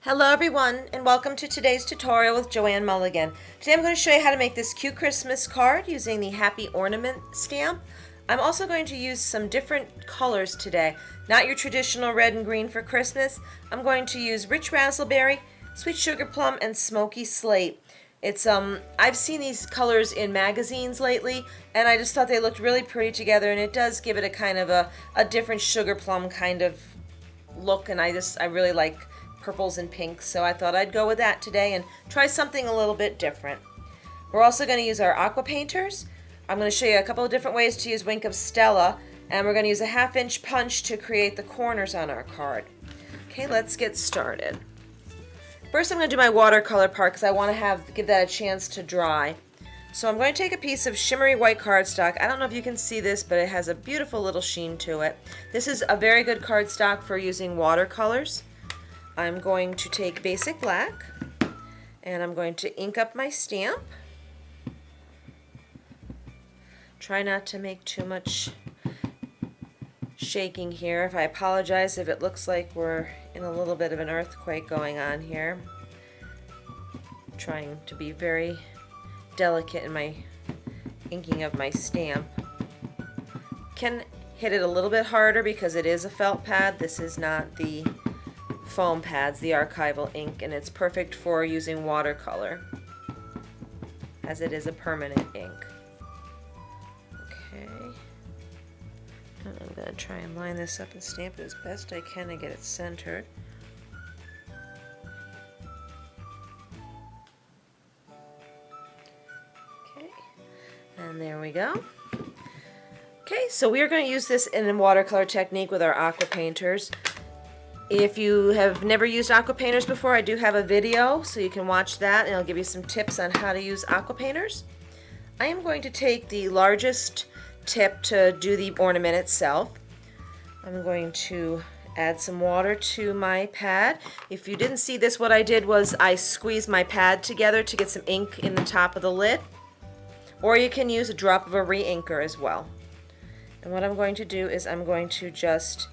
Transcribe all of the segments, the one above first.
Hello everyone and welcome to today's tutorial with Joanne Mulligan. Today I'm going to show you how to make this cute Christmas card using the Happy Ornament stamp. I'm also going to use some different colors today. Not your traditional red and green for Christmas. I'm going to use Rich Raspberry, Sweet Sugar Plum, and Smoky Slate. I've seen these colors in magazines lately and I just thought they looked really pretty together, and it does give it a kind of a different sugar plum kind of look, and I really like purples and pinks, so I thought I'd go with that today and try something a little bit different. We're also going to use our aqua painters. I'm going to show you a couple of different ways to use Wink of Stella, and we're going to use a 1/2-inch punch to create the corners on our card. Okay, let's get started. First I'm going to do my watercolor part because I want to give that a chance to dry. So I'm going to take a piece of shimmery white cardstock. I don't know if you can see this, but it has a beautiful little sheen to it. This is a very good cardstock for using watercolors. I'm going to take basic black and I'm going to ink up my stamp. Try not to make too much shaking here. If I apologize if it looks like we're in a little bit of an earthquake going on here. I'm trying to be very delicate in my inking of my stamp. Can hit it a little bit harder because it is a felt pad. This is not the foam pads, the archival ink, and it's perfect for using watercolor as it is a permanent ink. Okay, and I'm going to try and line this up and stamp it as best I can and get it centered. Okay, and there we go. Okay, so we are going to use this in a watercolor technique with our aqua painters. If you have never used aqua painters before, I do have a video, so you can watch that and I'll give you some tips on how to use aqua painters. I am going to take the largest tip to do the ornament itself. I'm going to add some water to my pad. If you didn't see this, what I did was I squeezed my pad together to get some ink in the top of the lid, or you can use a drop of a re-inker as well. And what I'm going to do is I'm going to just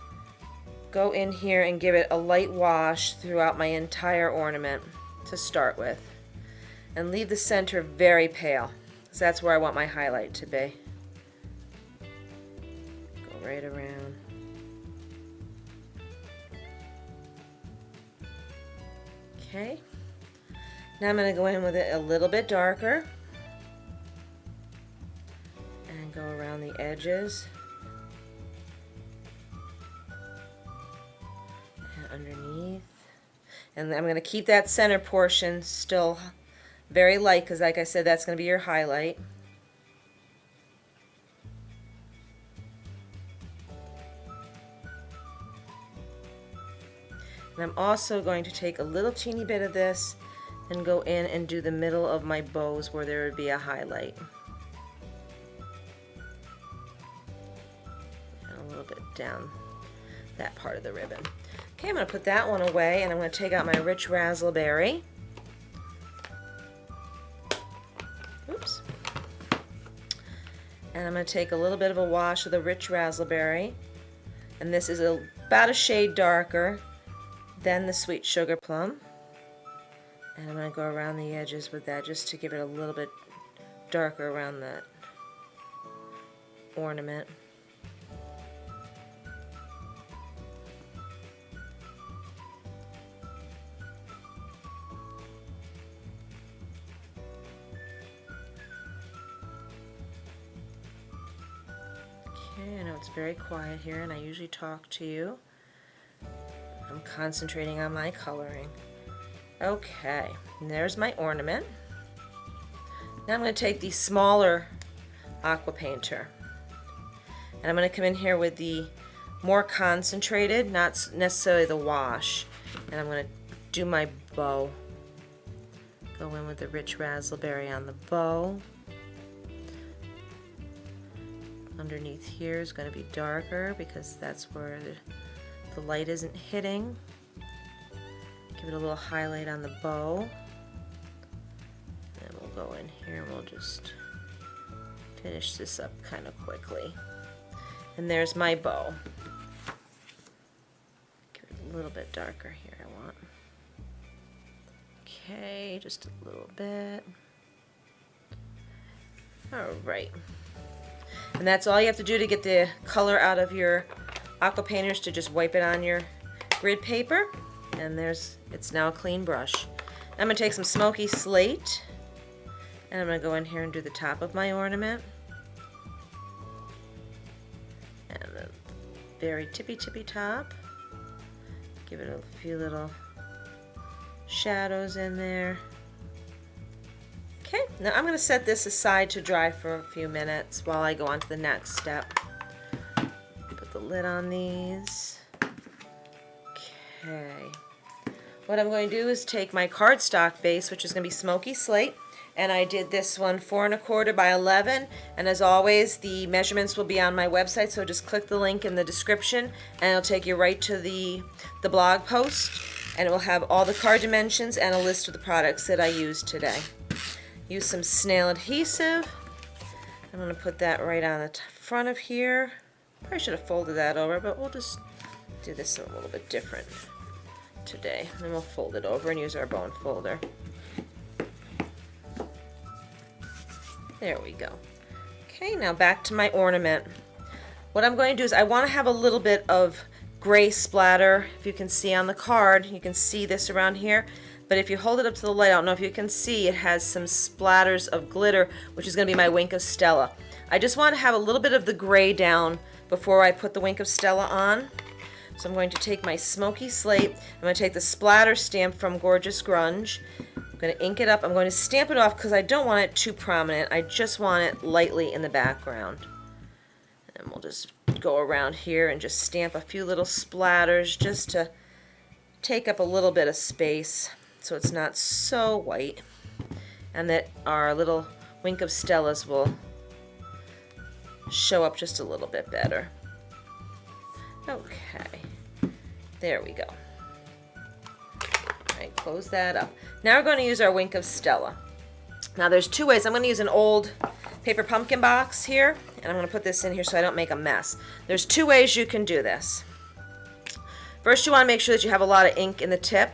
go in here and give it a light wash throughout my entire ornament to start with, and leave the center very pale because that's where I want my highlight to be. Go right around. Okay, now I'm going to go in with it a little bit darker and go around the edges. Underneath, and I'm going to keep that center portion still very light because, like I said, that's going to be your highlight. And I'm also going to take a little teeny bit of this and go in and do the middle of my bows where there would be a highlight, and a little bit down that part of the ribbon. Okay, I'm going to put that one away, and I'm going to take out my Rich Raspberry. Oops. And I'm going to take a little bit of a wash of the Rich Raspberry, and this is about a shade darker than the Sweet Sugar Plum. And I'm going to go around the edges with that just to give it a little bit darker around that ornament. Okay, I know it's very quiet here and I usually talk to you. I'm concentrating on my coloring. Okay, and there's my ornament. Now I'm going to take the smaller aqua painter and I'm going to come in here with the more concentrated, not necessarily the wash, and I'm going to do my bow. Go in with the Rich Raspberry on the bow. Underneath here is going to be darker because that's where the light isn't hitting. Give it a little highlight on the bow. And we'll go in here and we'll just finish this up kind of quickly. And there's my bow. Give it a little bit darker here, I want. Okay, just a little bit. All right. And that's all you have to do to get the color out of your aqua painters, to just wipe it on your grid paper. And it's now a clean brush. I'm going to take some smoky slate, and I'm going to go in here and do the top of my ornament. And the very tippy top. Give it a few little shadows in there. Okay, now I'm going to set this aside to dry for a few minutes while I go on to the next step. Put the lid on these. Okay. What I'm going to do is take my cardstock base, which is going to be smoky slate, and I did this one 4 1/4 by 11, and as always the measurements will be on my website, so just click the link in the description and it'll take you right to the blog post, and it will have all the card dimensions and a list of the products that I used today. Use some snail adhesive. I'm going to put that right on the front of here. Probably should have folded that over, but we'll just do this a little bit different today. Then we'll fold it over and use our bone folder. There we go. Okay, now back to my ornament. What I'm going to do is I want to have a little bit of Grace Platter. If you can see on the card, you can see this around here. But if you hold it up to the light, I don't know if you can see, it has some splatters of glitter, which is going to be my Wink of Stella. I just want to have a little bit of the gray down before I put the Wink of Stella on. So I'm going to take my smoky slate. I'm going to take the splatter stamp from Gorgeous Grunge. I'm going to ink it up. I'm going to stamp it off because I don't want it too prominent. I just want it lightly in the background. And we'll just go around here and just stamp a few little splatters just to take up a little bit of space so it's not so white, and that our little Wink of Stellas will show up just a little bit better. Okay, there we go. All right, close that up. Now we're going to use our Wink of Stella. Now there's two ways. I'm going to use an old paper pumpkin box here, and I'm going to put this in here so I don't make a mess. There's two ways you can do this. First, you want to make sure that you have a lot of ink in the tip.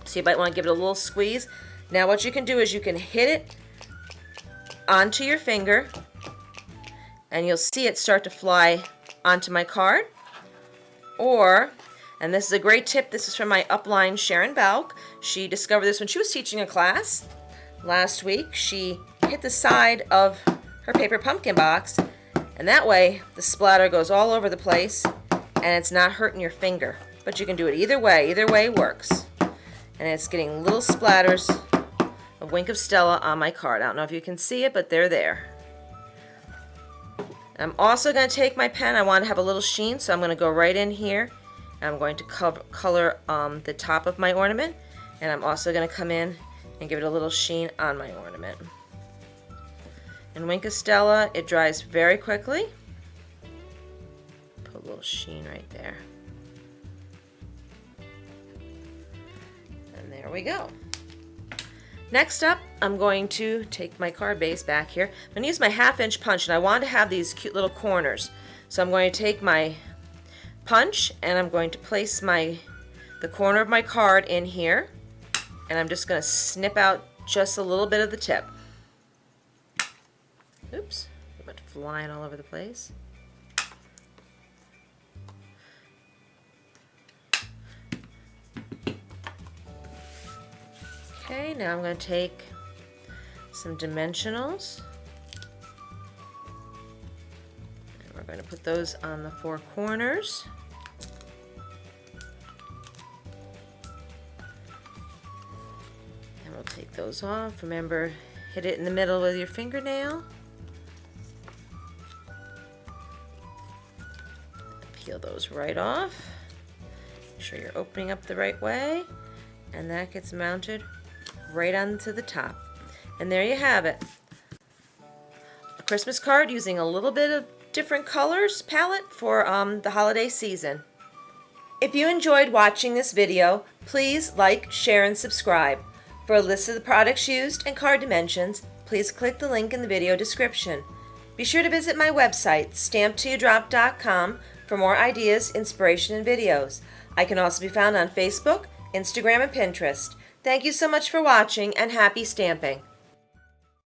So you might want to give it a little squeeze. Now what you can do is you can hit it onto your finger, and you'll see it start to fly onto my card. Or, and this is a great tip, this is from my upline Sharon Balk. She discovered this when she was teaching a class last week. She hit the side of her paper pumpkin box, and that way the splatter goes all over the place and it's not hurting your finger. But you can do it either way works. And it's getting little splatters of Wink of Stella on my card. I don't know if you can see it, but they're there. I'm also going to take my pen. I want to have a little sheen, so I'm going to go right in here. And I'm going to color the top of my ornament. And I'm also going to come in and give it a little sheen on my ornament. And Wink of Stella, it dries very quickly. Put a little sheen right there. And there we go. Next up, I'm going to take my card base back here. I'm going to use my 1/2 inch punch, and I want to have these cute little corners. So I'm going to take my punch, and I'm going to place the corner of my card in here, and I'm just going to snip out just a little bit of the tip. Oops, it went flying all over the place. Okay, now I'm going to take some dimensionals, and we're going to put those on the 4 corners. And we'll take those off. Remember, hit it in the middle with your fingernail. Peel those right off. Make sure you're opening up the right way, and that gets mounted right onto the top. And there you have it. A Christmas card using a little bit of different colors palette for the holiday season. If you enjoyed watching this video, please like, share, and subscribe. For a list of the products used and card dimensions, please click the link in the video description. Be sure to visit my website, stamptiyouDrop.com, for more ideas, inspiration, and videos. I can also be found on Facebook, Instagram, and Pinterest. Thank you so much for watching, and happy stamping!